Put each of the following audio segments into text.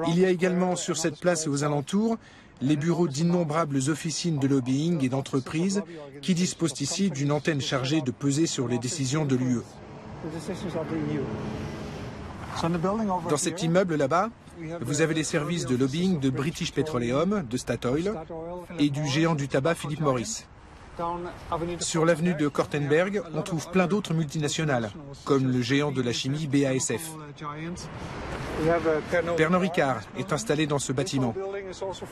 Il y a également sur cette place et aux alentours les bureaux d'innombrables officines de lobbying et d'entreprises qui disposent ici d'une antenne chargée de peser sur les décisions de l'UE. Dans cet immeuble là-bas, vous avez les services de lobbying de British Petroleum, de Statoil et du géant du tabac Philip Morris. Sur l'avenue de Kortenberg, on trouve plein d'autres multinationales, comme le géant de la chimie BASF. Pernod Ricard est installé dans ce bâtiment.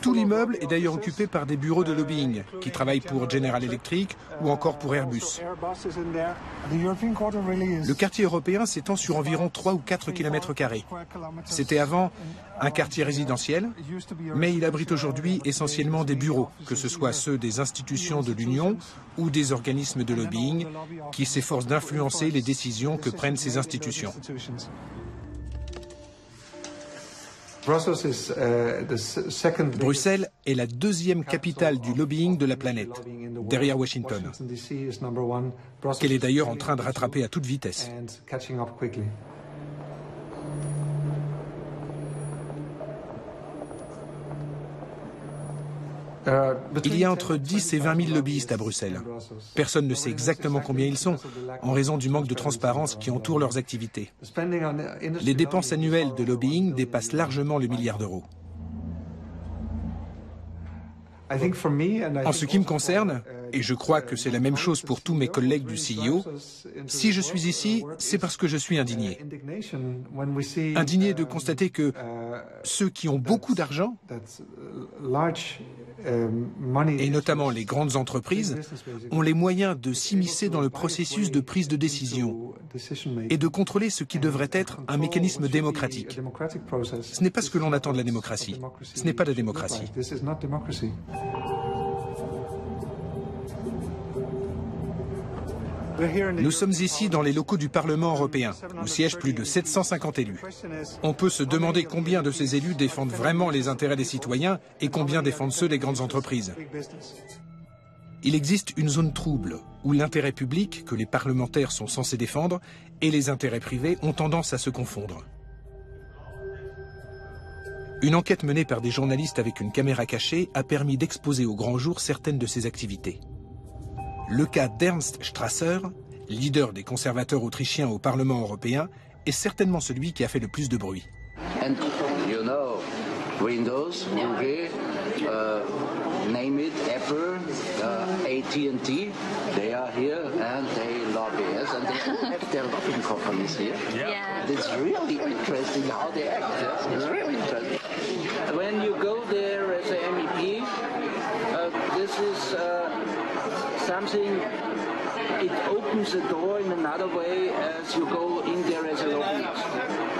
Tout l'immeuble est d'ailleurs occupé par des bureaux de lobbying qui travaillent pour General Electric ou encore pour Airbus. Le quartier européen s'étend sur environ 3 ou 4 km². C'était avant un quartier résidentiel, mais il abrite aujourd'hui essentiellement des bureaux, que ce soit ceux des institutions de l'Union ou des organismes de lobbying qui s'efforcent d'influencer les décisions que prennent ces institutions. Bruxelles est la deuxième capitale du lobbying de la planète, derrière Washington, qu'elle est d'ailleurs en train de rattraper à toute vitesse. Il y a entre 10 et 20 000 lobbyistes à Bruxelles. Personne ne sait exactement combien ils sont, en raison du manque de transparence qui entoure leurs activités. Les dépenses annuelles de lobbying dépassent largement le milliard d'euros. En ce qui me concerne, et je crois que c'est la même chose pour tous mes collègues du CIO, si je suis ici, c'est parce que je suis indigné. Indigné de constater que ceux qui ont beaucoup d'argent, et notamment les grandes entreprises, ont les moyens de s'immiscer dans le processus de prise de décision et de contrôler ce qui devrait être un mécanisme démocratique. Ce n'est pas ce que l'on attend de la démocratie. Ce n'est pas la démocratie. Nous sommes ici dans les locaux du Parlement européen, où siègent plus de 750 élus. On peut se demander combien de ces élus défendent vraiment les intérêts des citoyens et combien défendent ceux des grandes entreprises. Il existe une zone trouble, où l'intérêt public, que les parlementaires sont censés défendre, et les intérêts privés ont tendance à se confondre. Une enquête menée par des journalistes avec une caméra cachée a permis d'exposer au grand jour certaines de ces activités. Le cas d'Ernst Strasser, leader des conservateurs autrichiens au Parlement européen, est certainement celui qui a fait le plus de bruit. And you know, Windows, Google, name it, Apple, AT&T, they are here and they lobby us and they have their lobbying companies here. Yeah. It's really interesting how they act. Yes? It's really interesting. When you go there as an MEP, this is something, it opens the door in another way as you go in there as a lobbyist.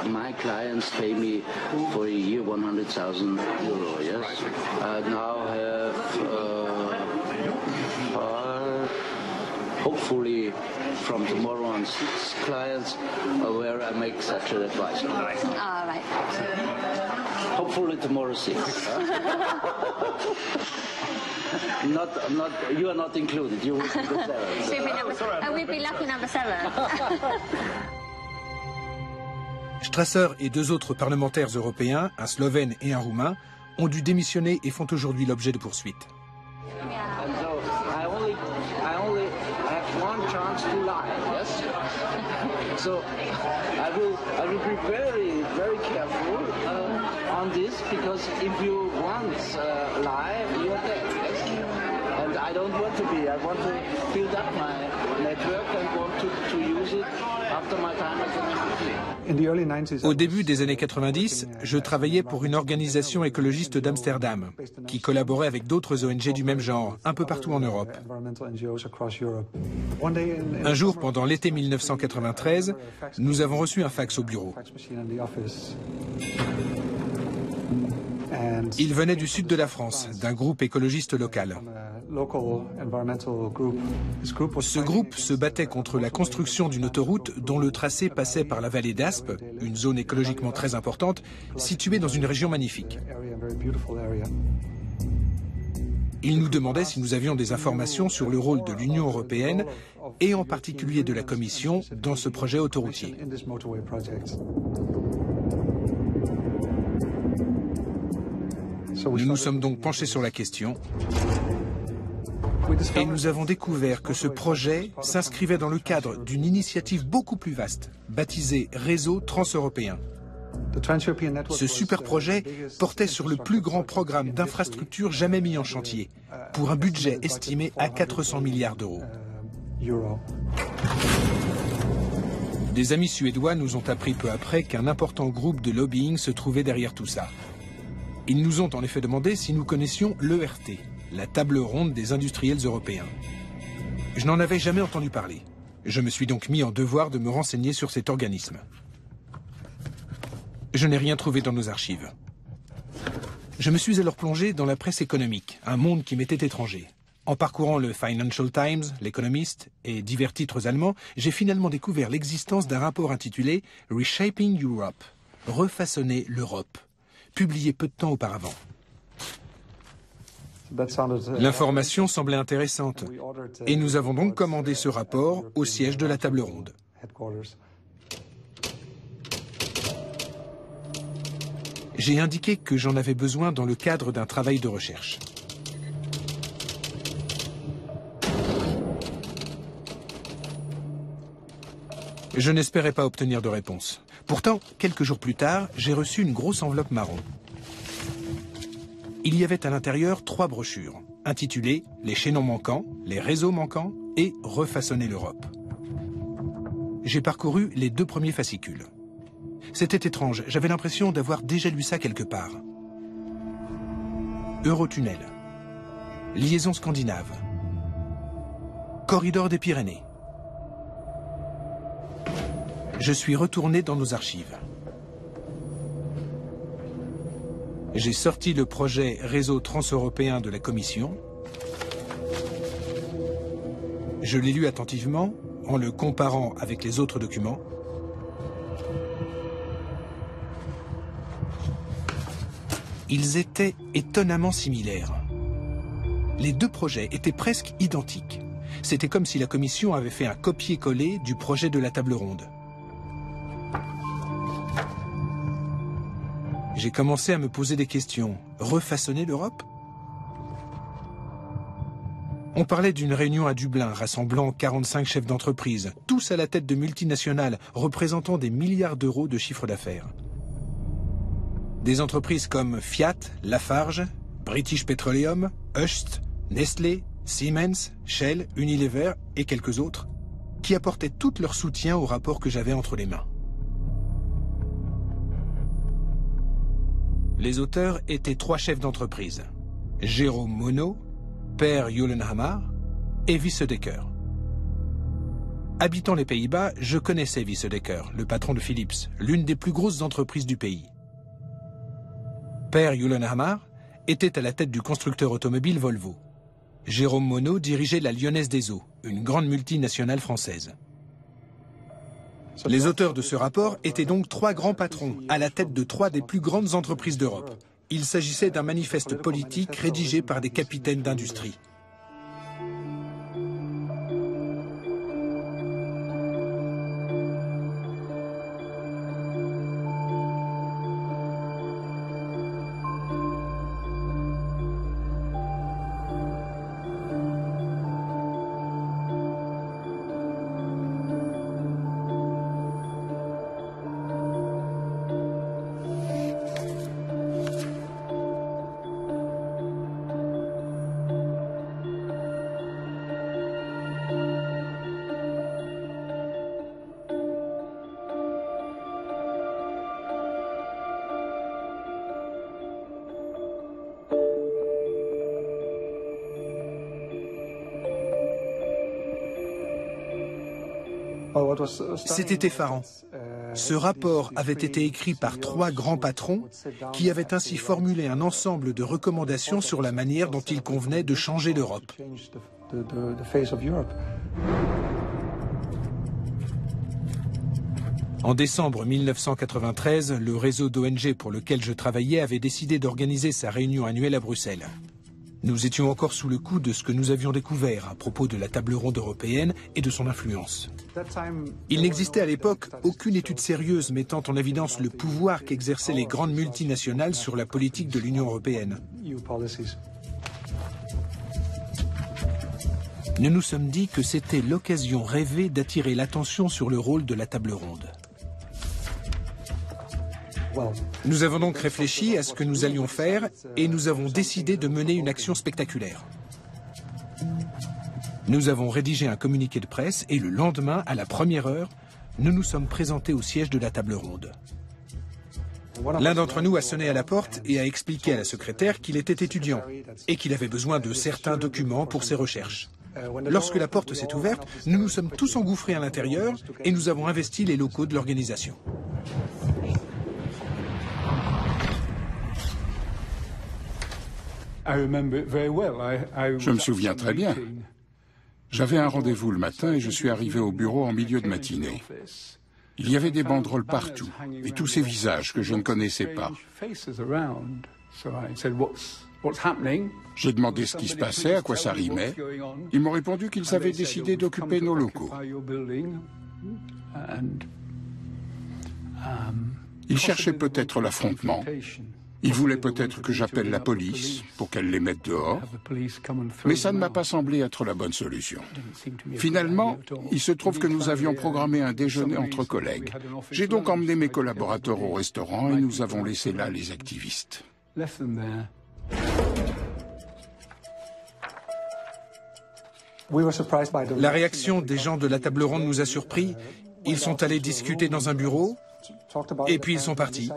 My clients pay me for a year 100,000 euro, yes? I now have hopefully from tomorrow on 6 clients where I make such an advice. All right. Hopefully tomorrow 6. You are not included. You will be the 7th. We'll be lucky number 7. Strasser et 2 autres parlementaires européens, un Slovène et un Roumain, ont dû démissionner et font aujourd'hui l'objet de poursuites. And so I only have one chance to lie, yes? So I will be very, very careful on this, because if you once lie, you are dead, yes? And I don't want to be. I want to build up my network and want to use it after my time as an MEP. Au début des années 90, je travaillais pour une organisation écologiste d'Amsterdam, qui collaborait avec d'autres ONG du même genre, un peu partout en Europe. Un jour, pendant l'été 1993, nous avons reçu un fax au bureau. Il venait du sud de la France, d'un groupe écologiste local. Ce groupe se battait contre la construction d'une autoroute dont le tracé passait par la vallée d'Aspe, une zone écologiquement très importante, située dans une région magnifique. Il nous demandait si nous avions des informations sur le rôle de l'Union européenne et en particulier de la Commission dans ce projet autoroutier. Nous nous sommes donc penchés sur la question et nous avons découvert que ce projet s'inscrivait dans le cadre d'une initiative beaucoup plus vaste, baptisée Réseau transeuropéen. Ce super projet portait sur le plus grand programme d'infrastructure jamais mis en chantier, pour un budget estimé à 400 milliards d'euros. Des amis suédois nous ont appris peu après qu'un important groupe de lobbying se trouvait derrière tout ça. Ils nous ont en effet demandé si nous connaissions l'ERT, la table ronde des industriels européens. Je n'en avais jamais entendu parler. Je me suis donc mis en devoir de me renseigner sur cet organisme. Je n'ai rien trouvé dans nos archives. Je me suis alors plongé dans la presse économique, un monde qui m'était étranger. En parcourant le Financial Times, l'Economist et divers titres allemands, j'ai finalement découvert l'existence d'un rapport intitulé « Reshaping Europe », « Refaçonner l'Europe », publié peu de temps auparavant. L'information semblait intéressante et nous avons donc commandé ce rapport au siège de la table ronde. J'ai indiqué que j'en avais besoin dans le cadre d'un travail de recherche. Je n'espérais pas obtenir de réponse. Pourtant, quelques jours plus tard, j'ai reçu une grosse enveloppe marron. Il y avait à l'intérieur 3 brochures, intitulées « Les chaînons manquants, les réseaux manquants et Refaçonner l'Europe ». J'ai parcouru les 2 premiers fascicules. C'était étrange, j'avais l'impression d'avoir déjà lu ça quelque part. Eurotunnel, liaison scandinave, corridor des Pyrénées. Je suis retourné dans nos archives. J'ai sorti le projet Réseau transeuropéen de la Commission. Je l'ai lu attentivement, en le comparant avec les autres documents. Ils étaient étonnamment similaires. Les 2 projets étaient presque identiques. C'était comme si la Commission avait fait un copier-coller du projet de la table ronde. J'ai commencé à me poser des questions. Refaçonner l'Europe ? On parlait d'une réunion à Dublin rassemblant 45 chefs d'entreprise, tous à la tête de multinationales représentant des milliards d'euros de chiffre d'affaires. Des entreprises comme Fiat, Lafarge, British Petroleum, Hearst, Nestlé, Siemens, Shell, Unilever et quelques autres, qui apportaient tout leur soutien au rapport que j'avais entre les mains. Les auteurs étaient 3 chefs d'entreprise, Jérôme Monod, Per Gyllenhammar et Wiese Dekker. Habitant les Pays-Bas, je connaissais Wiese Dekker, le patron de Philips, l'une des plus grosses entreprises du pays. Per Gyllenhammar était à la tête du constructeur automobile Volvo. Jérôme Monod dirigeait la Lyonnaise des Eaux, une grande multinationale française. Les auteurs de ce rapport étaient donc 3 grands patrons, à la tête de 3 des plus grandes entreprises d'Europe. Il s'agissait d'un manifeste politique rédigé par des capitaines d'industrie. C'était effarant. Ce rapport avait été écrit par 3 grands patrons qui avaient ainsi formulé un ensemble de recommandations sur la manière dont il convenait de changer l'Europe. En décembre 1993, le réseau d'ONG pour lequel je travaillais avait décidé d'organiser sa réunion annuelle à Bruxelles. Nous étions encore sous le coup de ce que nous avions découvert à propos de la table ronde européenne et de son influence. Il n'existait à l'époque aucune étude sérieuse mettant en évidence le pouvoir qu'exerçaient les grandes multinationales sur la politique de l'Union européenne. Nous nous sommes dit que c'était l'occasion rêvée d'attirer l'attention sur le rôle de la table ronde. Nous avons donc réfléchi à ce que nous allions faire et nous avons décidé de mener une action spectaculaire. Nous avons rédigé un communiqué de presse et le lendemain, à la première heure, nous nous sommes présentés au siège de la table ronde. L'un d'entre nous a sonné à la porte et a expliqué à la secrétaire qu'il était étudiant et qu'il avait besoin de certains documents pour ses recherches. Lorsque la porte s'est ouverte, nous nous sommes tous engouffrés à l'intérieur et nous avons investi les locaux de l'organisation. Je me souviens très bien. J'avais un rendez-vous le matin et je suis arrivé au bureau en milieu de matinée. Il y avait des banderoles partout et tous ces visages que je ne connaissais pas. J'ai demandé ce qui se passait, à quoi ça rimait. Ils m'ont répondu qu'ils avaient décidé d'occuper nos locaux. Ils cherchaient peut-être l'affrontement. Ils voulaient peut-être que j'appelle la police pour qu'elle les mette dehors, mais ça ne m'a pas semblé être la bonne solution. Finalement, il se trouve que nous avions programmé un déjeuner entre collègues. J'ai donc emmené mes collaborateurs au restaurant et nous avons laissé là les activistes. La réaction des gens de la table ronde nous a surpris. Ils sont allés discuter dans un bureau et puis ils sont partis.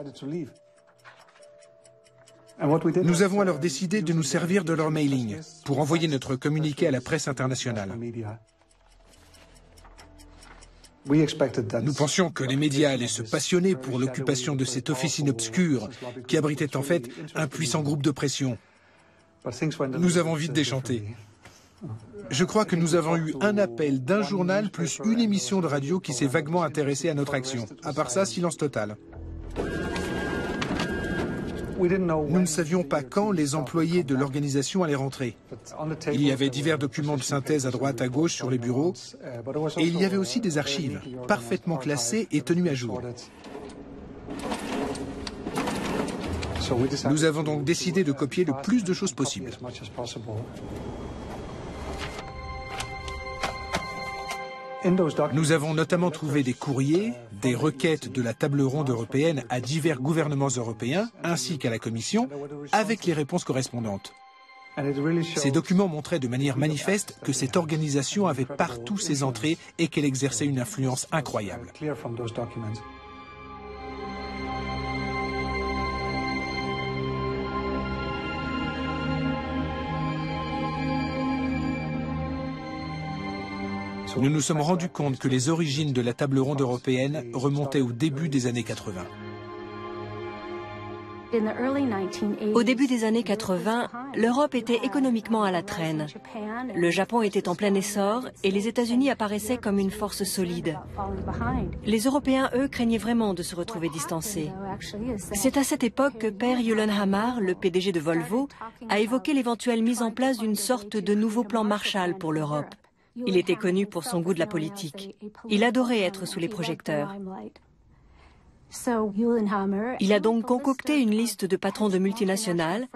Nous avons alors décidé de nous servir de leur mailing pour envoyer notre communiqué à la presse internationale. Nous pensions que les médias allaient se passionner pour l'occupation de cette officine obscure qui abritait en fait un puissant groupe de pression. Nous avons vite déchanté. Je crois que nous avons eu un appel d'un journal plus une émission de radio qui s'est vaguement intéressée à notre action. À part ça, silence total. Nous ne savions pas quand les employés de l'organisation allaient rentrer. Il y avait divers documents de synthèse à droite, à gauche sur les bureaux, et il y avait aussi des archives, parfaitement classées et tenues à jour. Nous avons donc décidé de copier le plus de choses possible. Nous avons notamment trouvé des courriers, des requêtes de la table ronde européenne à divers gouvernements européens, ainsi qu'à la Commission, avec les réponses correspondantes. Ces documents montraient de manière manifeste que cette organisation avait partout ses entrées et qu'elle exerçait une influence incroyable. Nous nous sommes rendus compte que les origines de la table ronde européenne remontaient au début des années 80. Au début des années 80, l'Europe était économiquement à la traîne. Le Japon était en plein essor et les États-Unis apparaissaient comme une force solide. Les Européens, eux, craignaient vraiment de se retrouver distancés. C'est à cette époque que Per Gyllenhammar, le PDG de Volvo, a évoqué l'éventuelle mise en place d'une sorte de nouveau plan Marshall pour l'Europe. Il était connu pour son goût de la politique. Il adorait être sous les projecteurs. Il a donc concocté une liste de patrons de multinationales,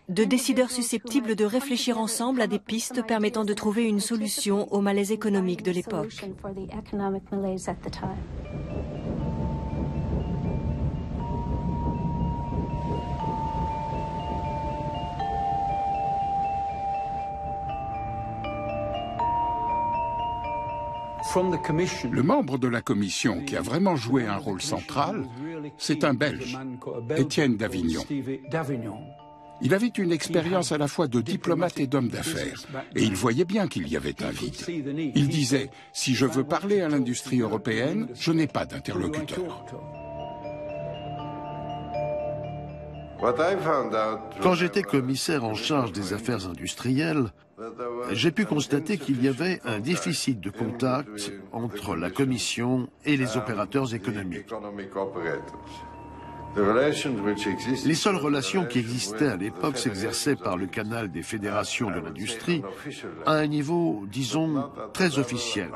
de décideurs susceptibles de réfléchir ensemble à des pistes permettant de trouver une solution au malaise économique de l'époque. Le membre de la commission qui a vraiment joué un rôle central, c'est un Belge, Étienne Davignon. Il avait une expérience à la fois de diplomate et d'homme d'affaires, et il voyait bien qu'il y avait un vide. Il disait, si je veux parler à l'industrie européenne, je n'ai pas d'interlocuteur. Quand j'étais commissaire en charge des affaires industrielles, j'ai pu constater qu'il y avait un déficit de contact entre la Commission et les opérateurs économiques. Les seules relations qui existaient à l'époque s'exerçaient par le canal des fédérations de l'industrie à un niveau, disons, très officiel.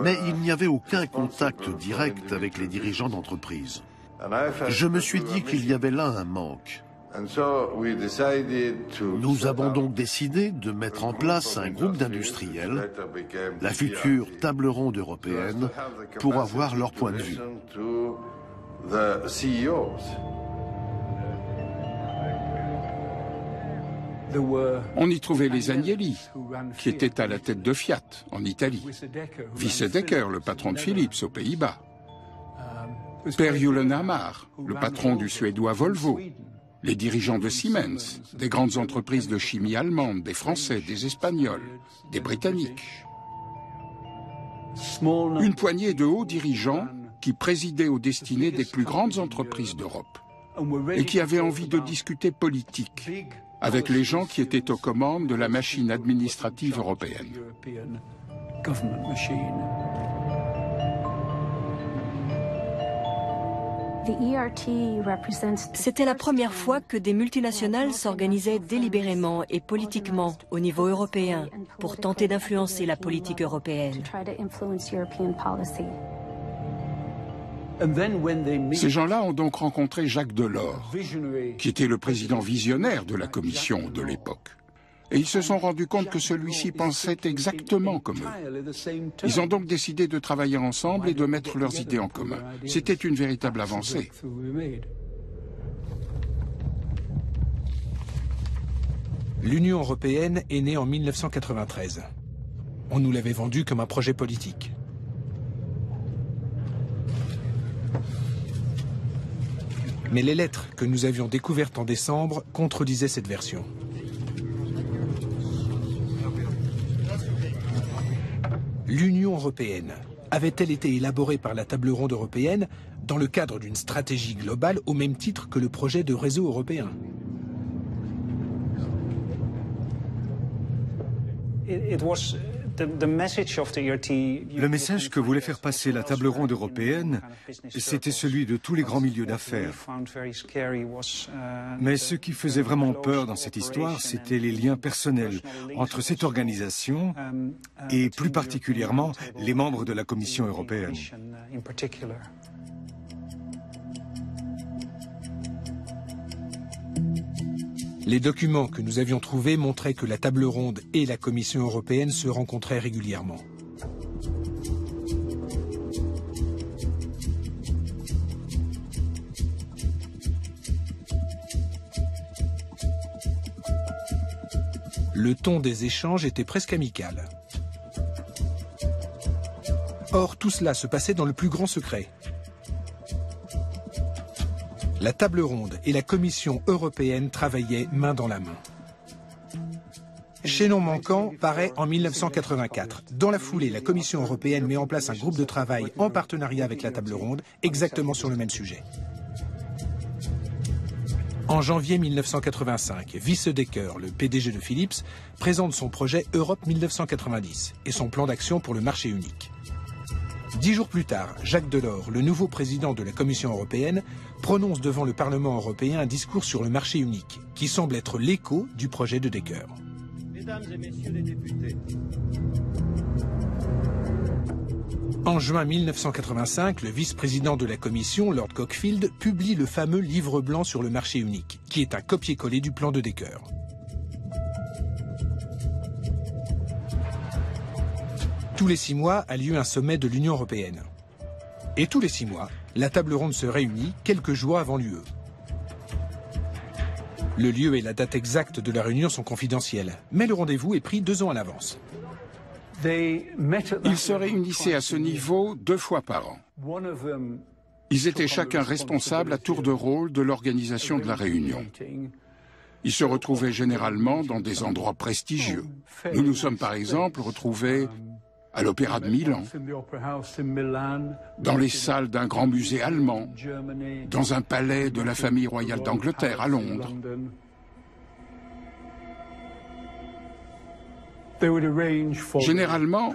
Mais il n'y avait aucun contact direct avec les dirigeants d'entreprise. Je me suis dit qu'il y avait là un manque. Nous avons donc décidé de mettre en place un groupe d'industriels, la future table ronde européenne, pour avoir leur point de vue. On y trouvait les Agnelli, qui étaient à la tête de Fiat, en Italie. Wyse Dekker, le patron de Philips, aux Pays-Bas. Per Gyllenhammar, le patron du suédois Volvo. Les dirigeants de Siemens, des grandes entreprises de chimie allemandes, des Français, des Espagnols, des Britanniques. Une poignée de hauts dirigeants qui présidaient aux destinées des plus grandes entreprises d'Europe et qui avaient envie de discuter politique avec les gens qui étaient aux commandes de la machine administrative européenne. C'était la première fois que des multinationales s'organisaient délibérément et politiquement au niveau européen pour tenter d'influencer la politique européenne. Ces gens-là ont donc rencontré Jacques Delors, qui était le président visionnaire de la Commission de l'époque. Et ils se sont rendus compte que celui-ci pensait exactement comme eux. Ils ont donc décidé de travailler ensemble et de mettre leurs idées en commun. C'était une véritable avancée. L'Union européenne est née en 1993. On nous l'avait vendue comme un projet politique. Mais les lettres que nous avions découvertes en décembre contredisaient cette version. L'Union européenne avait-elle été élaborée par la table ronde européenne dans le cadre d'une stratégie globale au même titre que le projet de réseau européen? Le message que voulait faire passer la table ronde européenne, c'était celui de tous les grands milieux d'affaires. Mais ce qui faisait vraiment peur dans cette histoire, c'était les liens personnels entre cette organisation et plus particulièrement les membres de la Commission européenne. Les documents que nous avions trouvés montraient que la table ronde et la Commission européenne se rencontraient régulièrement. Le ton des échanges était presque amical. Or, tout cela se passait dans le plus grand secret. La table ronde et la Commission européenne travaillaient main dans la main. Chaînon manquant paraît en 1984. Dans la foulée, la Commission européenne met en place un groupe de travail en partenariat avec la table ronde, exactement sur le même sujet. En janvier 1985, Wyse Dekker, le PDG de Philips, présente son projet Europe 1990 et son plan d'action pour le marché unique. 10 jours plus tard, Jacques Delors, le nouveau président de la Commission européenne, prononce devant le Parlement européen un discours sur le marché unique, qui semble être l'écho du projet de Dekker. Mesdames et messieurs les députés. En juin 1985, le vice-président de la Commission, Lord Cockfield, publie le fameux livre blanc sur le marché unique, qui est un copier-coller du plan de Dekker. Tous les 6 mois a lieu un sommet de l'Union européenne. Et tous les 6 mois, la table ronde se réunit quelques jours avant l'UE. Le lieu et la date exacte de la réunion sont confidentiels, mais le rendez-vous est pris 2 ans à l'avance. Ils se réunissaient à ce niveau 2 fois par an. Ils étaient chacun responsables à tour de rôle de l'organisation de la réunion. Ils se retrouvaient généralement dans des endroits prestigieux. Nous nous sommes par exemple retrouvés à l'Opéra de Milan, dans les salles d'un grand musée allemand, dans un palais de la famille royale d'Angleterre à Londres. Généralement,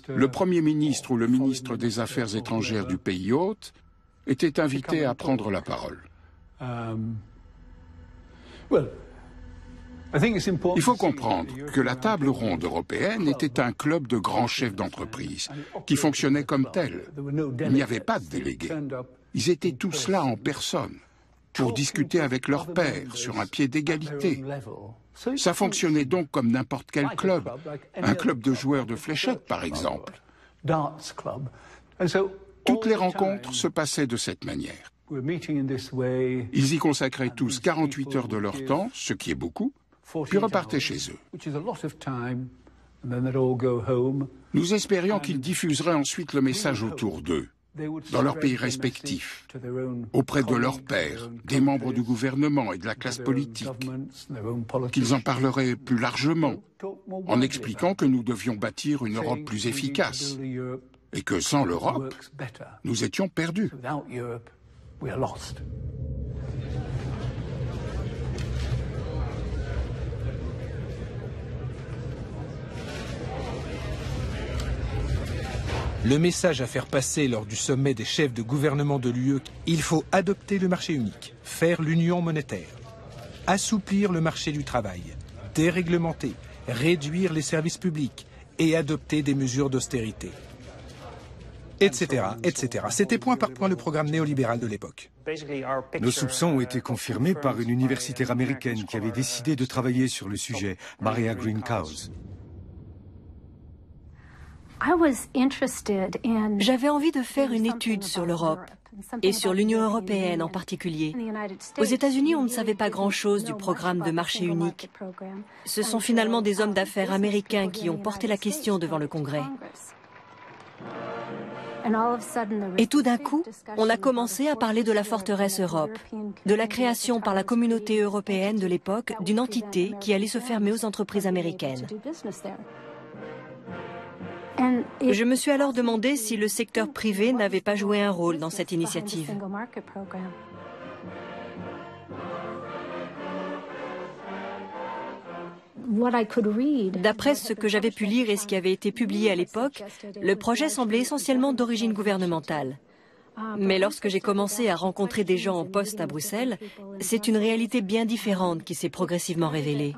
le Premier ministre ou le ministre des Affaires étrangères du pays hôte étaient invités à prendre la parole. Il faut comprendre que la table ronde européenne était un club de grands chefs d'entreprise qui fonctionnait comme tel. Il n'y avait pas de délégués. Ils étaient tous là en personne pour discuter avec leurs pairs sur un pied d'égalité. Ça fonctionnait donc comme n'importe quel club, un club de joueurs de fléchettes par exemple. Toutes les rencontres se passaient de cette manière. Ils y consacraient tous 48 heures de leur temps, ce qui est beaucoup, puis repartaient chez eux. Nous espérions qu'ils diffuseraient ensuite le message autour d'eux, dans leurs pays respectifs, auprès de leurs pairs, des membres du gouvernement et de la classe politique, qu'ils en parleraient plus largement, en expliquant que nous devions bâtir une Europe plus efficace, et que sans l'Europe, nous étions perdus. Le message à faire passer lors du sommet des chefs de gouvernement de l'UE, il faut adopter le marché unique, faire l'union monétaire, assouplir le marché du travail, déréglementer, réduire les services publics et adopter des mesures d'austérité, etc., etc. C'était point par point le programme néolibéral de l'époque. Nos soupçons ont été confirmés par une universitaire américaine qui avait décidé de travailler sur le sujet, Maria Greencowles. J'avais envie de faire une étude sur l'Europe et sur l'Union européenne en particulier. Aux États-Unis, on ne savait pas grand-chose du programme de marché unique. Ce sont finalement des hommes d'affaires américains qui ont porté la question devant le Congrès. Et tout d'un coup, on a commencé à parler de la forteresse Europe, de la création par la communauté européenne de l'époque d'une entité qui allait se fermer aux entreprises américaines. Je me suis alors demandé si le secteur privé n'avait pas joué un rôle dans cette initiative. D'après ce que j'avais pu lire et ce qui avait été publié à l'époque, le projet semblait essentiellement d'origine gouvernementale. Mais lorsque j'ai commencé à rencontrer des gens en poste à Bruxelles, c'est une réalité bien différente qui s'est progressivement révélée.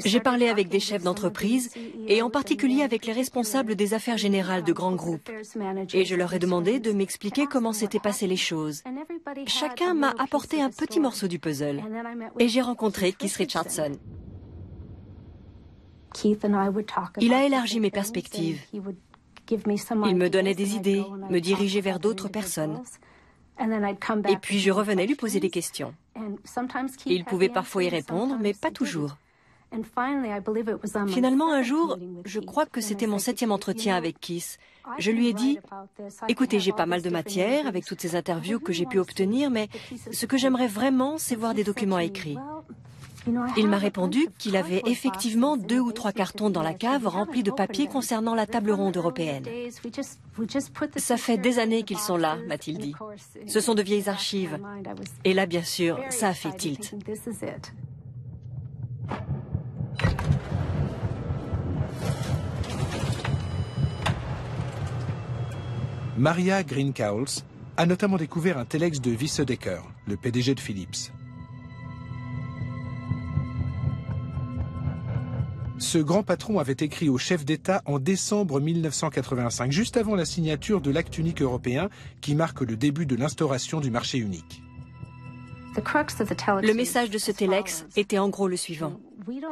J'ai parlé avec des chefs d'entreprise et en particulier avec les responsables des affaires générales de grands groupes. Et je leur ai demandé de m'expliquer comment s'étaient passées les choses. Chacun m'a apporté un petit morceau du puzzle. Et j'ai rencontré Keith Richardson. Il a élargi mes perspectives. Il me donnait des idées, me dirigeait vers d'autres personnes. Et puis je revenais lui poser des questions. Il pouvait parfois y répondre, mais pas toujours. Finalement, un jour, je crois que c'était mon 7e entretien avec Keith, je lui ai dit « Écoutez, j'ai pas mal de matière avec toutes ces interviews que j'ai pu obtenir, mais ce que j'aimerais vraiment, c'est voir des documents écrits. » Il m'a répondu qu'il avait effectivement 2 ou 3 cartons dans la cave remplis de papiers concernant la table ronde européenne. Ça fait des années qu'ils sont là, m'a-t-il dit. Ce sont de vieilles archives. Et là, bien sûr, ça a fait tilt. Maria Greencowles a notamment découvert un téléx de Wiese Dekker, le PDG de Philips. Ce grand patron avait écrit au chef d'État en décembre 1985, juste avant la signature de l'acte unique européen qui marque le début de l'instauration du marché unique. Le message de ce téléx était en gros le suivant.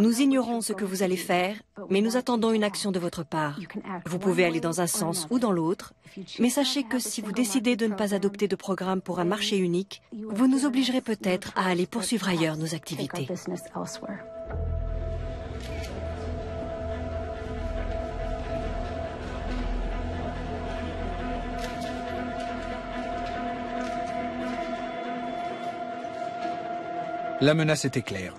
Nous ignorons ce que vous allez faire, mais nous attendons une action de votre part. Vous pouvez aller dans un sens ou dans l'autre, mais sachez que si vous décidez de ne pas adopter de programme pour un marché unique, vous nous obligerez peut-être à aller poursuivre ailleurs nos activités. La menace était claire.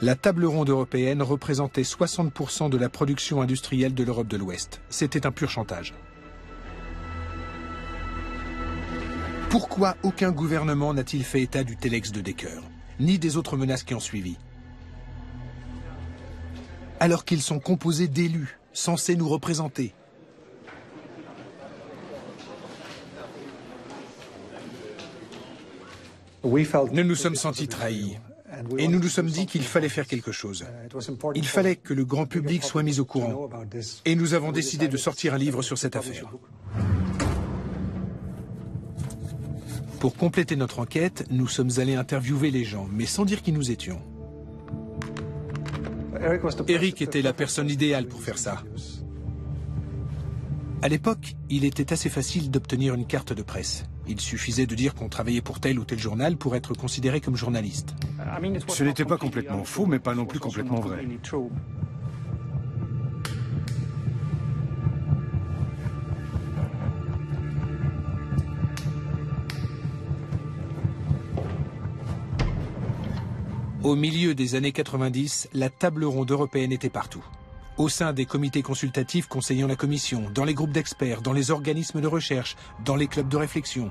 La table ronde européenne représentait 60% de la production industrielle de l'Europe de l'Ouest. C'était un pur chantage. Pourquoi aucun gouvernement n'a-t-il fait état du téléx de Dekker, ni des autres menaces qui ont suivi? Alors qu'ils sont composés d'élus, censés nous représenter. Nous nous sommes sentis trahis. Et nous nous sommes dit qu'il fallait faire quelque chose. Il fallait que le grand public soit mis au courant. Et nous avons décidé de sortir un livre sur cette affaire. Pour compléter notre enquête, nous sommes allés interviewer les gens, mais sans dire qui nous étions. Eric était la personne idéale pour faire ça. À l'époque, il était assez facile d'obtenir une carte de presse. Il suffisait de dire qu'on travaillait pour tel ou tel journal pour être considéré comme journaliste. Ce n'était pas complètement faux, mais pas non plus complètement vrai. Au milieu des années 90, la table ronde européenne était partout. Au sein des comités consultatifs conseillant la Commission, dans les groupes d'experts, dans les organismes de recherche, dans les clubs de réflexion.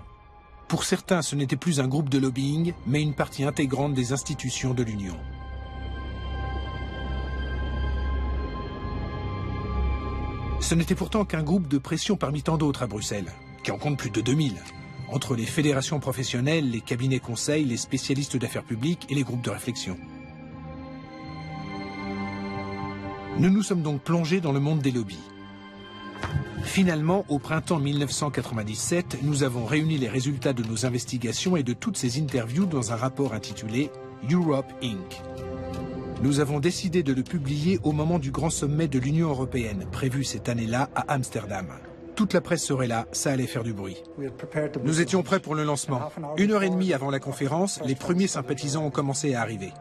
Pour certains, ce n'était plus un groupe de lobbying, mais une partie intégrante des institutions de l'Union. Ce n'était pourtant qu'un groupe de pression parmi tant d'autres à Bruxelles, qui en compte plus de 2000, entre les fédérations professionnelles, les cabinets conseils, les spécialistes d'affaires publiques et les groupes de réflexion. Nous nous sommes donc plongés dans le monde des lobbies. Finalement, au printemps 1997, nous avons réuni les résultats de nos investigations et de toutes ces interviews dans un rapport intitulé Europe Inc. Nous avons décidé de le publier au moment du grand sommet de l'Union européenne, prévu cette année-là à Amsterdam. Toute la presse serait là, ça allait faire du bruit. Nous étions prêts pour le lancement. 1h30 avant la conférence, les premiers sympathisants ont commencé à arriver.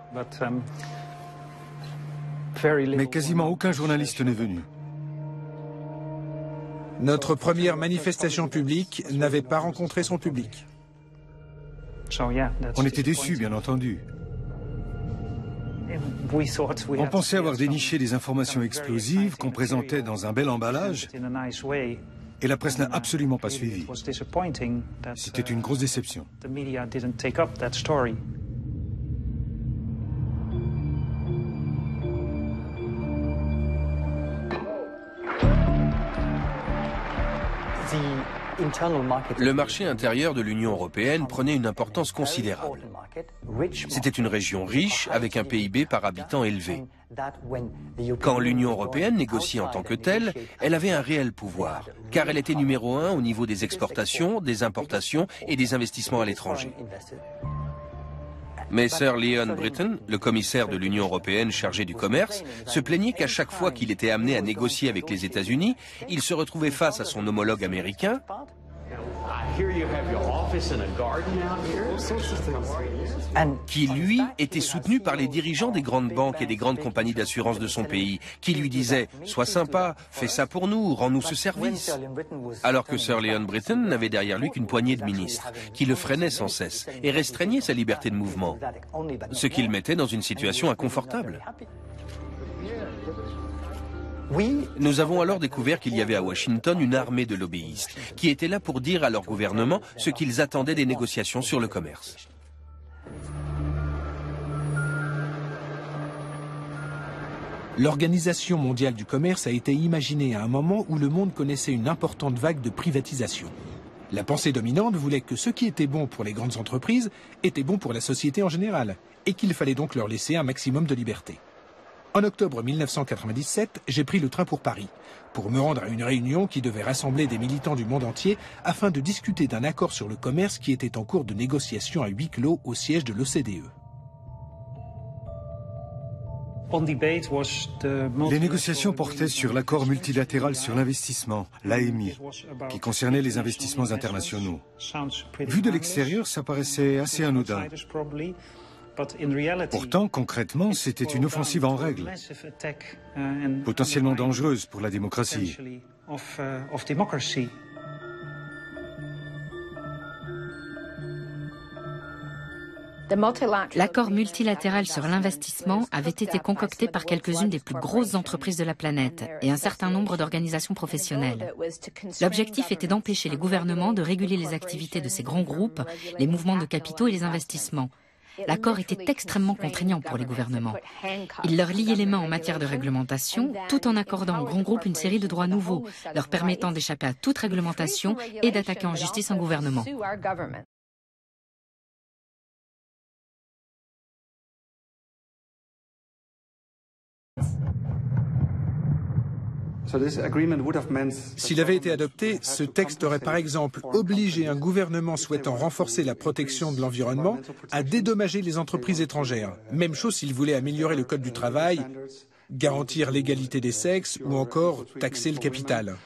Mais quasiment aucun journaliste n'est venu. Notre première manifestation publique n'avait pas rencontré son public. On était déçus, bien entendu. On pensait avoir déniché des informations explosives qu'on présentait dans un bel emballage, et la presse n'a absolument pas suivi. C'était une grosse déception. Le marché intérieur de l'Union européenne prenait une importance considérable. C'était une région riche avec un PIB par habitant élevé. Quand l'Union européenne négociait en tant que telle, elle avait un réel pouvoir, car elle était numéro 1 au niveau des exportations, des importations et des investissements à l'étranger. Mais Sir Leon Brittan, le commissaire de l'Union européenne chargé du commerce, se plaignait qu'à chaque fois qu'il était amené à négocier avec les États-Unis, il se retrouvait face à son homologue américain, qui lui était soutenu par les dirigeants des grandes banques et des grandes compagnies d'assurance de son pays, qui lui disaient « Sois sympa, fais ça pour nous, rends-nous ce service ». Alors que Sir Leon Brittan n'avait derrière lui qu'une poignée de ministres, qui le freinaient sans cesse et restreignaient sa liberté de mouvement, ce qui le mettait dans une situation inconfortable. Nous avons alors découvert qu'il y avait à Washington une armée de lobbyistes qui étaient là pour dire à leur gouvernement ce qu'ils attendaient des négociations sur le commerce. L'Organisation mondiale du commerce a été imaginée à un moment où le monde connaissait une importante vague de privatisation. La pensée dominante voulait que ce qui était bon pour les grandes entreprises était bon pour la société en général, et qu'il fallait donc leur laisser un maximum de liberté. En octobre 1997, j'ai pris le train pour Paris, pour me rendre à une réunion qui devait rassembler des militants du monde entier afin de discuter d'un accord sur le commerce qui était en cours de négociation à huis clos au siège de l'OCDE. Les négociations portaient sur l'accord multilatéral sur l'investissement, l'AMI, qui concernait les investissements internationaux. Vu de l'extérieur, ça paraissait assez anodin. Pourtant, concrètement, c'était une offensive en règle, potentiellement dangereuse pour la démocratie. L'accord multilatéral sur l'investissement avait été concocté par quelques-unes des plus grosses entreprises de la planète et un certain nombre d'organisations professionnelles. L'objectif était d'empêcher les gouvernements de réguler les activités de ces grands groupes, les mouvements de capitaux et les investissements. L'accord était extrêmement contraignant pour les gouvernements. Il leur liait les mains en matière de réglementation, tout en accordant aux grands groupes une série de droits nouveaux, leur permettant d'échapper à toute réglementation et d'attaquer en justice un gouvernement. S'il avait été adopté, ce texte aurait par exemple obligé un gouvernement souhaitant renforcer la protection de l'environnement à dédommager les entreprises étrangères. Même chose s'il voulait améliorer le code du travail, garantir l'égalité des sexes ou encore taxer le capital.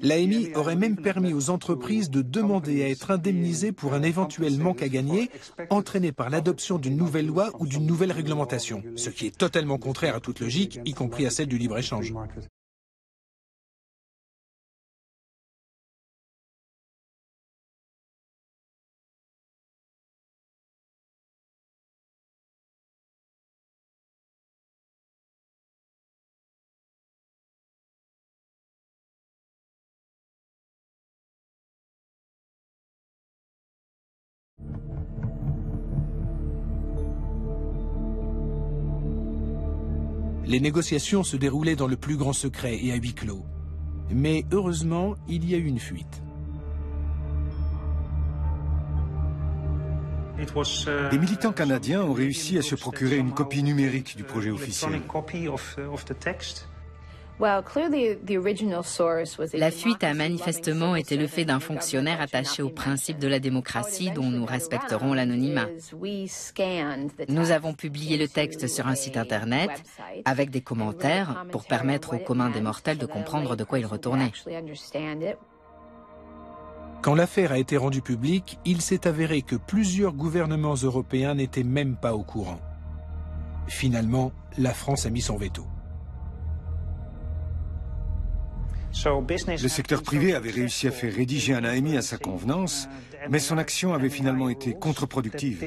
L'AMI aurait même permis aux entreprises de demander à être indemnisées pour un éventuel manque à gagner entraîné par l'adoption d'une nouvelle loi ou d'une nouvelle réglementation, ce qui est totalement contraire à toute logique, y compris à celle du libre-échange. Les négociations se déroulaient dans le plus grand secret et à huis clos. Mais heureusement, il y a eu une fuite. Des militants canadiens ont réussi à se procurer une copie numérique du projet officiel. La fuite a manifestement été le fait d'un fonctionnaire attaché au principe de la démocratie dont nous respecterons l'anonymat. Nous avons publié le texte sur un site internet avec des commentaires pour permettre au commun des mortels de comprendre de quoi il retournait. Quand l'affaire a été rendue publique, il s'est avéré que plusieurs gouvernements européens n'étaient même pas au courant. Finalement, la France a mis son veto. Le secteur privé avait réussi à faire rédiger un AMI à sa convenance, mais son action avait finalement été contre-productive.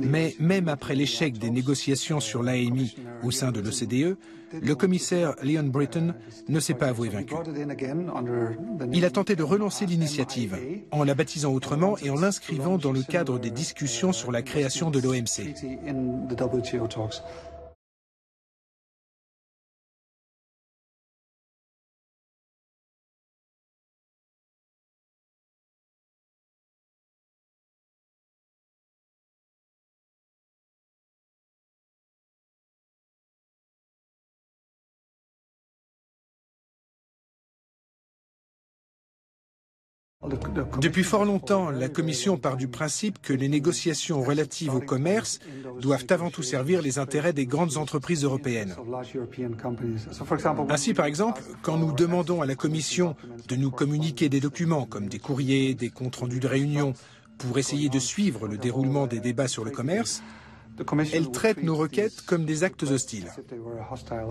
Mais même après l'échec des négociations sur l'AMI au sein de l'OCDE, le commissaire Leon Brittan ne s'est pas avoué vaincu. Il a tenté de relancer l'initiative, en la baptisant autrement et en l'inscrivant dans le cadre des discussions sur la création de l'OMC. Depuis fort longtemps, la Commission part du principe que les négociations relatives au commerce doivent avant tout servir les intérêts des grandes entreprises européennes. Ainsi, par exemple, quand nous demandons à la Commission de nous communiquer des documents comme des courriers, des comptes rendus de réunions, pour essayer de suivre le déroulement des débats sur le commerce, elle traite nos requêtes comme des actes hostiles.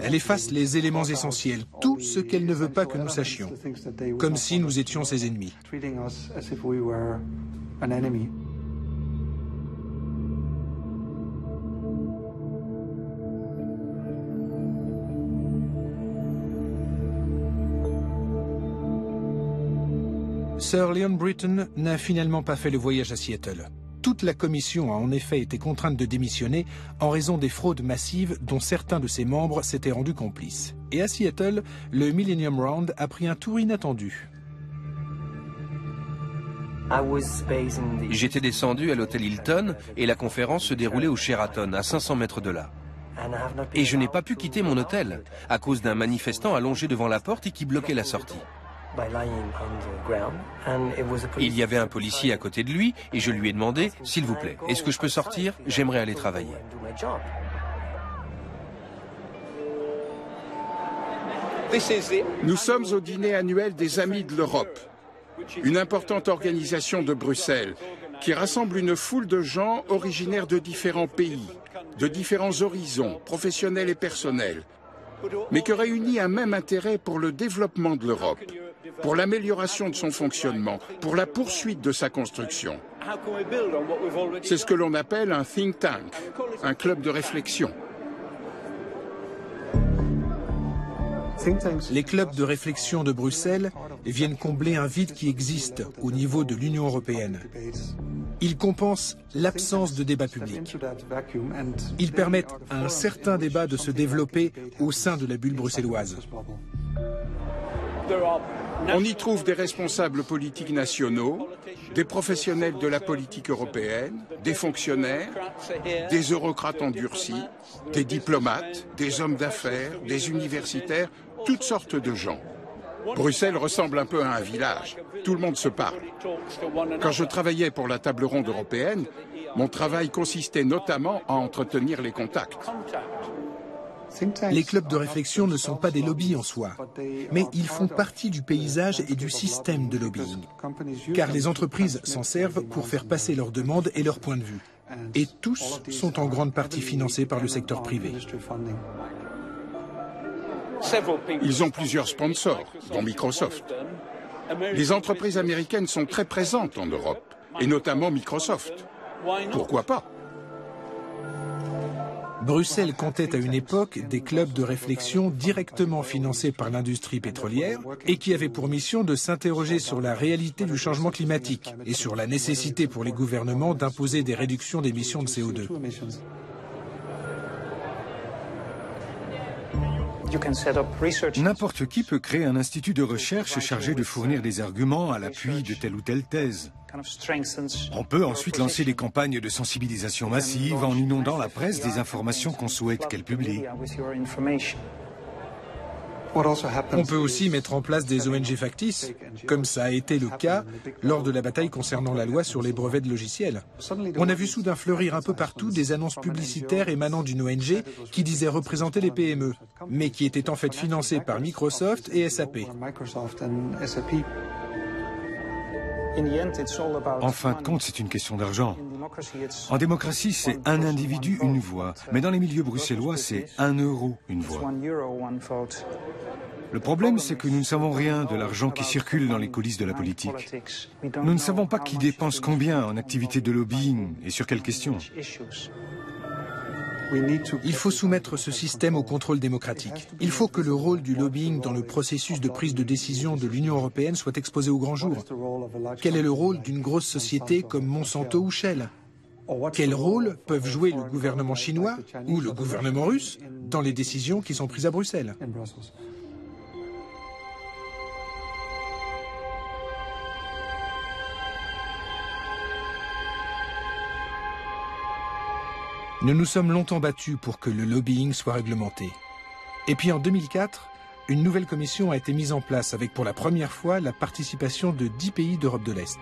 Elle efface les éléments essentiels, tout ce qu'elle ne veut pas que nous sachions, comme si nous étions ses ennemis. Sir Leon Brittan n'a finalement pas fait le voyage à Seattle. Toute la commission a en effet été contrainte de démissionner en raison des fraudes massives dont certains de ses membres s'étaient rendus complices. Et à Seattle, le Millennium Round a pris un tour inattendu. J'étais descendu à l'hôtel Hilton et la conférence se déroulait au Sheraton, à 500 mètres de là. Et je n'ai pas pu quitter mon hôtel à cause d'un manifestant allongé devant la porte et qui bloquait la sortie. Il y avait un policier à côté de lui et je lui ai demandé « S'il vous plaît, est-ce que je peux sortir? J'aimerais aller travailler. » Nous sommes au dîner annuel des Amis de l'Europe, une importante organisation de Bruxelles qui rassemble une foule de gens originaires de différents pays, de différents horizons, professionnels et personnels, mais qui réunit un même intérêt pour le développement de l'Europe, pour l'amélioration de son fonctionnement, pour la poursuite de sa construction. C'est ce que l'on appelle un think tank, un club de réflexion. Les clubs de réflexion de Bruxelles viennent combler un vide qui existe au niveau de l'Union européenne. Ils compensent l'absence de débat public. Ils permettent à un certain débat de se développer au sein de la bulle bruxelloise. On y trouve des responsables politiques nationaux, des professionnels de la politique européenne, des fonctionnaires, des eurocrates endurcis, des diplomates, des hommes d'affaires, des universitaires, toutes sortes de gens. Bruxelles ressemble un peu à un village. Tout le monde se parle. Quand je travaillais pour la table ronde européenne, mon travail consistait notamment à entretenir les contacts. Les clubs de réflexion ne sont pas des lobbies en soi, mais ils font partie du paysage et du système de lobbying, car les entreprises s'en servent pour faire passer leurs demandes et leurs points de vue. Et tous sont en grande partie financés par le secteur privé. Ils ont plusieurs sponsors, dont Microsoft. Les entreprises américaines sont très présentes en Europe, et notamment Microsoft. Pourquoi pas? Bruxelles comptait à une époque des clubs de réflexion directement financés par l'industrie pétrolière et qui avaient pour mission de s'interroger sur la réalité du changement climatique et sur la nécessité pour les gouvernements d'imposer des réductions d'émissions de CO2. N'importe qui peut créer un institut de recherche chargé de fournir des arguments à l'appui de telle ou telle thèse. On peut ensuite lancer des campagnes de sensibilisation massive en inondant la presse des informations qu'on souhaite qu'elle publie. On peut aussi mettre en place des ONG factices, comme ça a été le cas lors de la bataille concernant la loi sur les brevets de logiciels. On a vu soudain fleurir un peu partout des annonces publicitaires émanant d'une ONG qui disait représenter les PME, mais qui étaient en fait financées par Microsoft et SAP. En fin de compte, c'est une question d'argent. En démocratie, c'est un individu, une voix. Mais dans les milieux bruxellois, c'est 1 euro, une voix. Le problème, c'est que nous ne savons rien de l'argent qui circule dans les coulisses de la politique. Nous ne savons pas qui dépense combien en activités de lobbying et sur quelles questions. Il faut soumettre ce système au contrôle démocratique. Il faut que le rôle du lobbying dans le processus de prise de décision de l'Union européenne soit exposé au grand jour. Quel est le rôle d'une grosse société comme Monsanto ou Shell? Quel rôle peuvent jouer le gouvernement chinois ou le gouvernement russe dans les décisions qui sont prises à Bruxelles? Nous nous sommes longtemps battus pour que le lobbying soit réglementé. Et puis en 2004, une nouvelle commission a été mise en place avec pour la première fois la participation de 10 pays d'Europe de l'Est.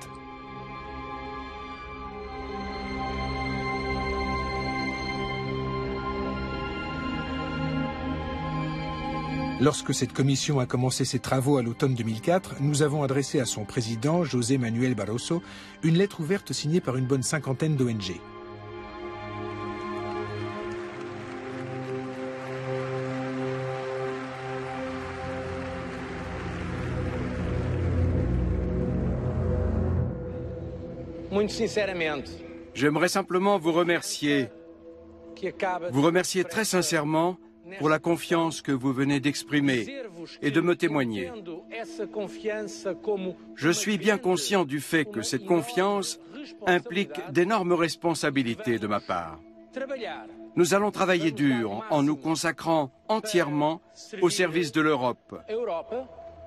Lorsque cette commission a commencé ses travaux à l'automne 2004, nous avons adressé à son président, José Manuel Barroso, une lettre ouverte signée par une bonne cinquantaine d'ONG. J'aimerais simplement vous remercier très sincèrement pour la confiance que vous venez d'exprimer et de me témoigner. Je suis bien conscient du fait que cette confiance implique d'énormes responsabilités de ma part. Nous allons travailler dur en nous consacrant entièrement au service de l'Europe,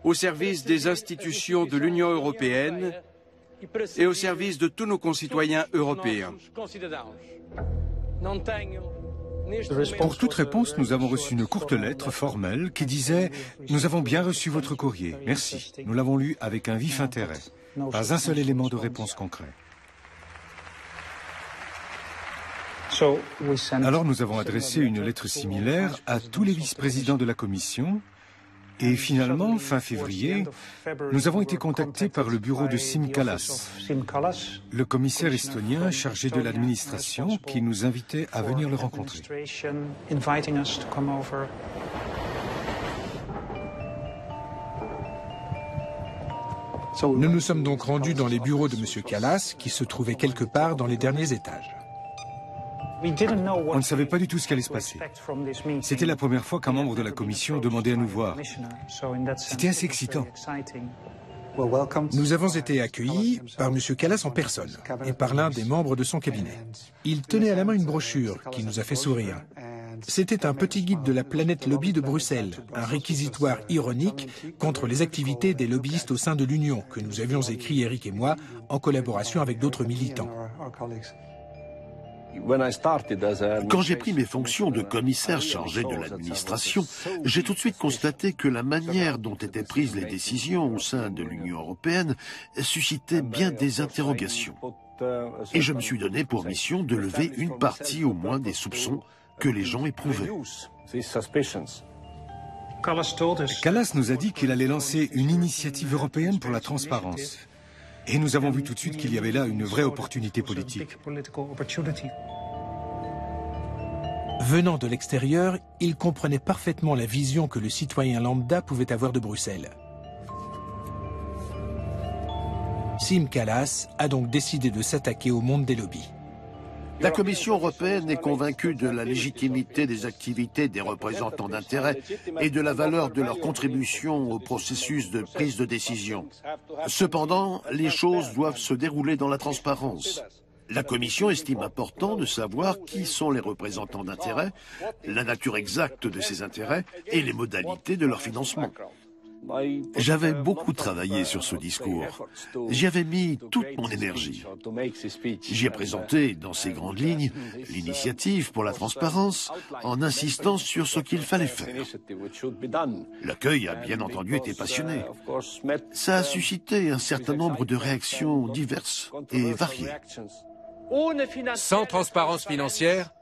au service des institutions de l'Union européenne et au service de tous nos concitoyens européens. Pour toute réponse, nous avons reçu une courte lettre formelle qui disait « Nous avons bien reçu votre courrier. Merci. Nous l'avons lu avec un vif intérêt. » Pas un seul élément de réponse concret. Alors nous avons adressé une lettre similaire à tous les vice-présidents de la Commission et finalement, fin février, nous avons été contactés par le bureau de Siim Kallas, le commissaire estonien chargé de l'administration qui nous invitait à venir le rencontrer. Nous nous sommes donc rendus dans les bureaux de M. Kallas, qui se trouvaient quelque part dans les derniers étages. On ne savait pas du tout ce qui allait se passer. C'était la première fois qu'un membre de la commission demandait à nous voir. C'était assez excitant. Nous avons été accueillis par M. Kallas en personne et par l'un des membres de son cabinet. Il tenait à la main une brochure qui nous a fait sourire. C'était un petit guide de la planète lobby de Bruxelles, un réquisitoire ironique contre les activités des lobbyistes au sein de l'Union, que nous avions écrit Eric et moi, en collaboration avec d'autres militants. Quand j'ai pris mes fonctions de commissaire chargé de l'administration, j'ai tout de suite constaté que la manière dont étaient prises les décisions au sein de l'Union européenne suscitait bien des interrogations. Et je me suis donné pour mission de lever une partie au moins des soupçons que les gens éprouvaient. Kallas nous a dit qu'il allait lancer une initiative européenne pour la transparence. Et nous avons vu tout de suite qu'il y avait là une vraie opportunité politique. Venant de l'extérieur, il comprenait parfaitement la vision que le citoyen lambda pouvait avoir de Bruxelles. Siim Kallas a donc décidé de s'attaquer au monde des lobbies. La Commission européenne est convaincue de la légitimité des activités des représentants d'intérêt et de la valeur de leur contribution au processus de prise de décision. Cependant, les choses doivent se dérouler dans la transparence. La Commission estime important de savoir qui sont les représentants d'intérêt, la nature exacte de ces intérêts et les modalités de leur financement. J'avais beaucoup travaillé sur ce discours. J'y avais mis toute mon énergie. J'y ai présenté, dans ces grandes lignes, l'initiative pour la transparence, en insistant sur ce qu'il fallait faire. L'accueil a bien entendu été passionné. Ça a suscité un certain nombre de réactions diverses et variées. Sans transparence financière,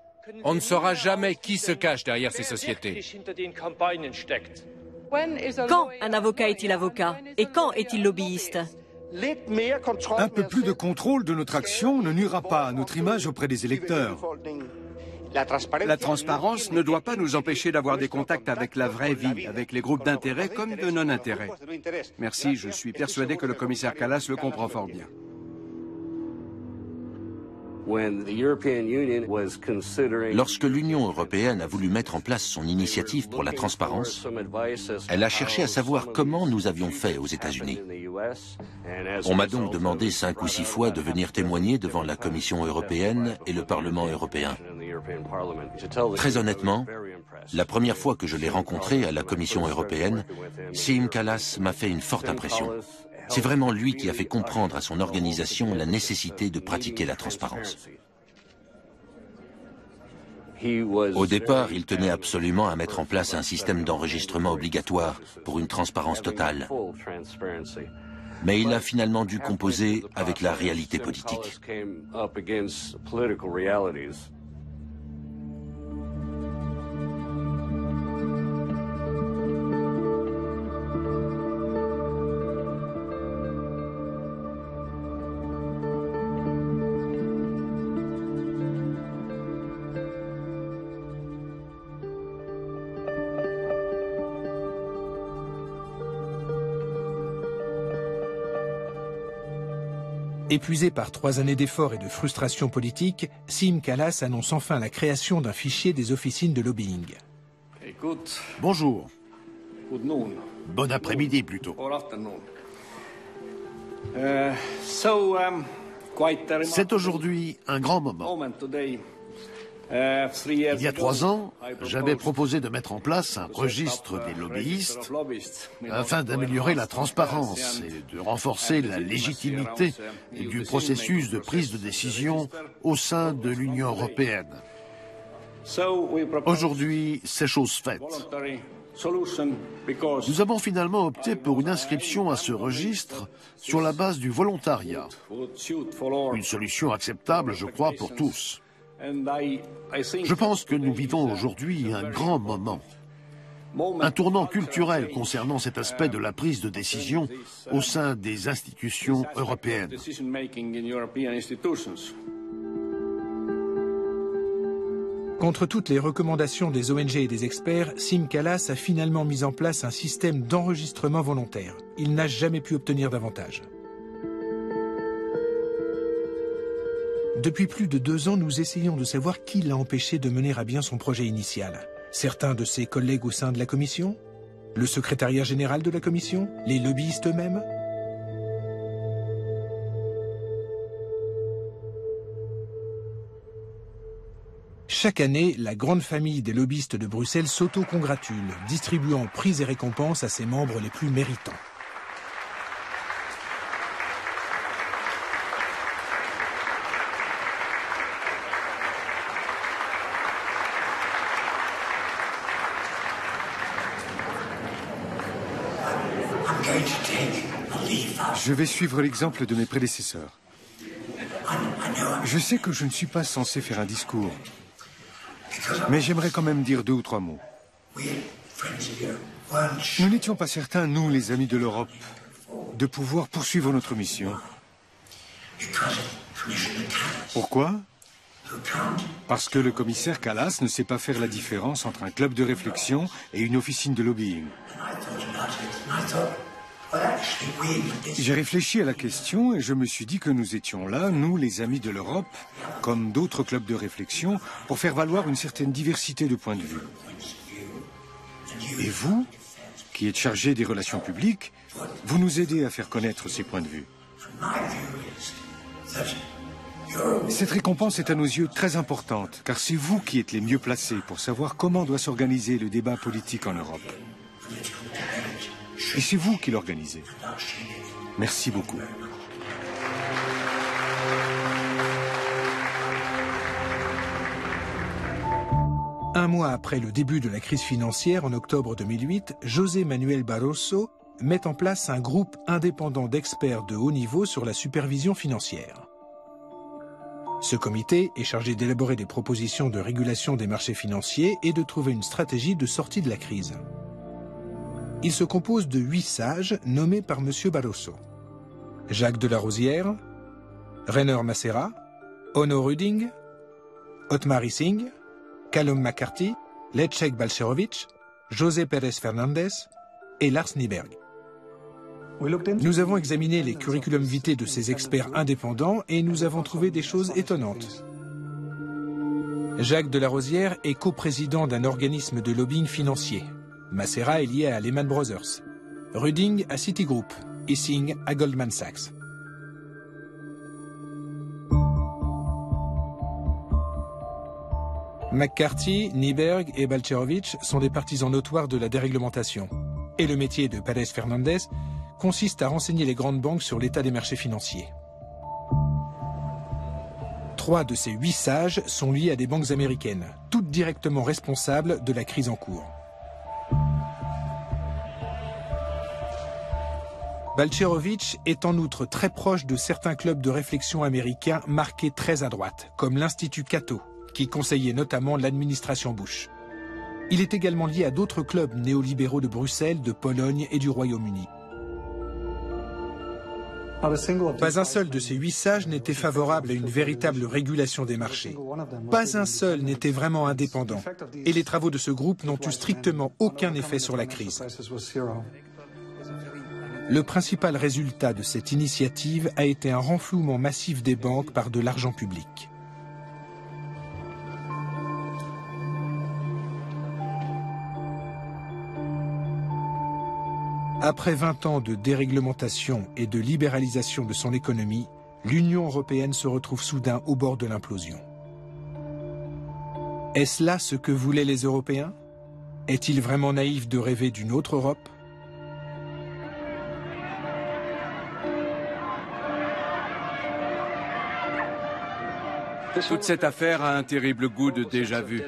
on ne saura jamais qui se cache derrière ces sociétés. Quand un avocat est-il avocat? Et quand est-il lobbyiste? Un peu plus de contrôle de notre action ne nuira pas à notre image auprès des électeurs. La transparence ne doit pas nous empêcher d'avoir des contacts avec la vraie vie, avec les groupes d'intérêt comme de non-intérêt. Merci, je suis persuadé que le commissaire Kallas le comprend fort bien. Lorsque l'Union européenne a voulu mettre en place son initiative pour la transparence, elle a cherché à savoir comment nous avions fait aux États-Unis. On m'a donc demandé 5 ou 6 fois de venir témoigner devant la Commission européenne et le Parlement européen. Très honnêtement, la première fois que je l'ai rencontré à la Commission européenne, Siim Kallas m'a fait une forte impression. C'est vraiment lui qui a fait comprendre à son organisation la nécessité de pratiquer la transparence. Au départ, il tenait absolument à mettre en place un système d'enregistrement obligatoire pour une transparence totale. Mais il a finalement dû composer avec la réalité politique. Épuisé par 3 années d'efforts et de frustration politique, Siim Kallas annonce enfin la création d'un fichier des officines de lobbying. Bonjour. Bon après-midi plutôt. C'est aujourd'hui un grand moment. Il y a 3 ans, j'avais proposé de mettre en place un registre des lobbyistes afin d'améliorer la transparence et de renforcer la légitimité du processus de prise de décision au sein de l'Union européenne. Aujourd'hui, c'est chose faite. Nous avons finalement opté pour une inscription à ce registre sur la base du volontariat. Une solution acceptable, je crois, pour tous. Je pense que nous vivons aujourd'hui un grand moment, un tournant culturel concernant cet aspect de la prise de décision au sein des institutions européennes. Contre toutes les recommandations des ONG et des experts, Siim Kallas a finalement mis en place un système d'enregistrement volontaire. Il n'a jamais pu obtenir davantage. Depuis plus de 2 ans, nous essayons de savoir qui l'a empêché de mener à bien son projet initial. Certains de ses collègues au sein de la Commission? Le secrétariat général de la Commission? Les lobbyistes eux-mêmes? Chaque année, la grande famille des lobbyistes de Bruxelles s'auto-congratule, distribuant prix et récompenses à ses membres les plus méritants. Je vais suivre l'exemple de mes prédécesseurs. Je sais que je ne suis pas censé faire un discours, mais j'aimerais quand même dire 2 ou 3 mots. Nous n'étions pas certains, nous, les amis de l'Europe, de pouvoir poursuivre notre mission. Pourquoi? Parce que le commissaire Kallas ne sait pas faire la différence entre un club de réflexion et une officine de lobbying. J'ai réfléchi à la question et je me suis dit que nous étions là, nous les amis de l'Europe, comme d'autres clubs de réflexion, pour faire valoir une certaine diversité de points de vue. Et vous, qui êtes chargé des relations publiques, vous nous aidez à faire connaître ces points de vue. Cette récompense est à nos yeux très importante, car c'est vous qui êtes les mieux placés pour savoir comment doit s'organiser le débat politique en Europe. Et c'est vous qui l'organisez. Merci beaucoup. Un mois après le début de la crise financière, en octobre 2008, José Manuel Barroso met en place un groupe indépendant d'experts de haut niveau sur la supervision financière. Ce comité est chargé d'élaborer des propositions de régulation des marchés financiers et de trouver une stratégie de sortie de la crise. Il se compose de 8 sages nommés par M. Barroso. Jacques de la Rosière, Rainer Massera, Onno Ruding, Otmar Issing, Callum McCarthy, Leszek Balcerowicz, José Pérez Fernández et Lars Nyberg. Nous avons examiné les curriculum vitae de ces experts indépendants et nous avons trouvé des choses étonnantes. Jacques de la Rosière est coprésident d'un organisme de lobbying financier. Massera est lié à Lehman Brothers. Ruding à Citigroup. Issing à Goldman Sachs. McCarthy, Nyberg et Balcerowicz sont des partisans notoires de la déréglementation. Et le métier de Pérez Fernández consiste à renseigner les grandes banques sur l'état des marchés financiers. 3 de ces 8 sages sont liés à des banques américaines, toutes directement responsables de la crise en cours. Balcerowicz est en outre très proche de certains clubs de réflexion américains marqués très à droite, comme l'Institut Cato, qui conseillait notamment l'administration Bush. Il est également lié à d'autres clubs néolibéraux de Bruxelles, de Pologne et du Royaume-Uni. Pas un seul de ces 8 sages n'était favorable à une véritable régulation des marchés. Pas un seul n'était vraiment indépendant. Et les travaux de ce groupe n'ont eu strictement aucun effet sur la crise. Le principal résultat de cette initiative a été un renflouement massif des banques par de l'argent public. Après 20 ans de déréglementation et de libéralisation de son économie, l'Union européenne se retrouve soudain au bord de l'implosion. Est-ce là ce que voulaient les Européens? Est-il vraiment naïf de rêver d'une autre Europe? Toute cette affaire a un terrible goût de déjà-vu.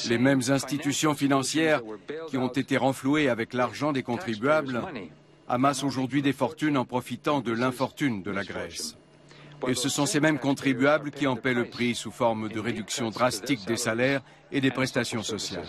Les mêmes institutions financières qui ont été renflouées avec l'argent des contribuables amassent aujourd'hui des fortunes en profitant de l'infortune de la Grèce. Et ce sont ces mêmes contribuables qui en paient le prix sous forme de réduction drastique des salaires et des prestations sociales.